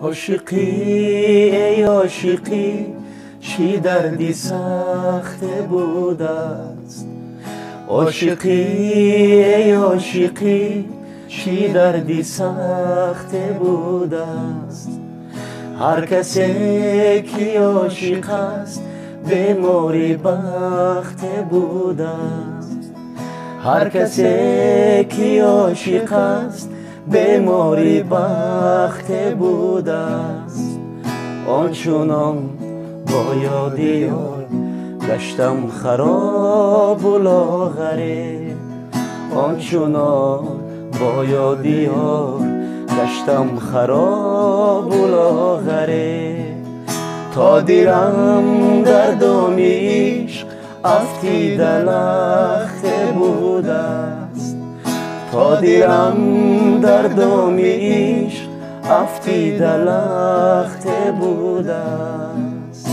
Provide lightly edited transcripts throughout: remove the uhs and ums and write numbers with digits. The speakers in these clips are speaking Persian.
عاشقی ای عاشقی چی دردی سخت بوده است. عاشقی ای عاشقی چی دردی سخت بوده است. هر کسی که عاشق است بیماری بخت بوده است. هر کسی که عاشق است بیماری بخت بوده است. آنچنان با یاد یار گشتم خراب و لاغره. آنچنان با یاد یار گشتم خراب و لاغره. تا دیرم در دام عشق افتیده لخت بوده است. تا دیرم در دام عشق افتیده لخت بوده است.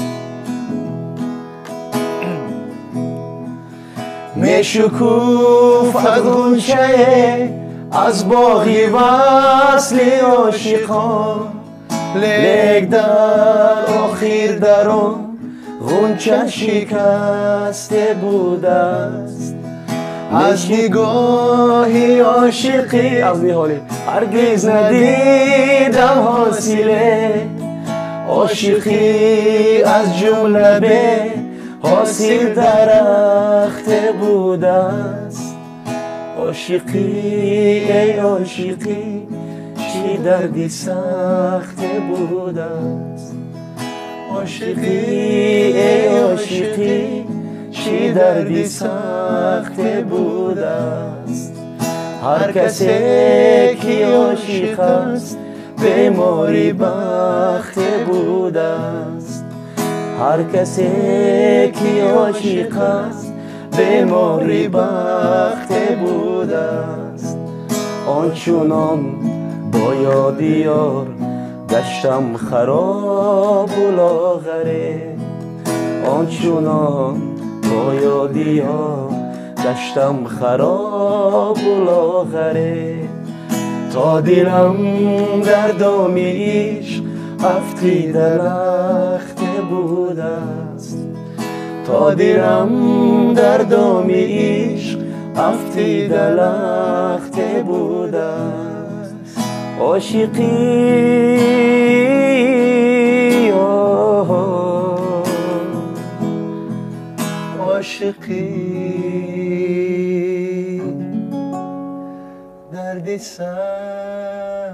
می شکوفد غنچه از باغی وصل عاشقان، لیک در آخر در آن غنچه شکسته بوده است. از نگاهی عاشقی هرگز ندیدم حاصله. عاشقی از جمله به حاصل درخت بوده است. عاشقی ای عاشقی چی دردی سخت بوده است. عاشقی ای عاشقی چی دردی سخت بوده است. هر کسی که عاشق است بیماری بخت بوده است. هر کسی که عاشق است بیماری بخت بوده است. آنچنان با یاد یار گشتم خراب و لاغره. آنچنان با یاد یار گشتم خراب و لاغره. تا دلم در دام عشق افتیده لخت بوده است. تا دلم در دام عشق افتیده لخت بوده است. عاشقی عاشقی دردی سر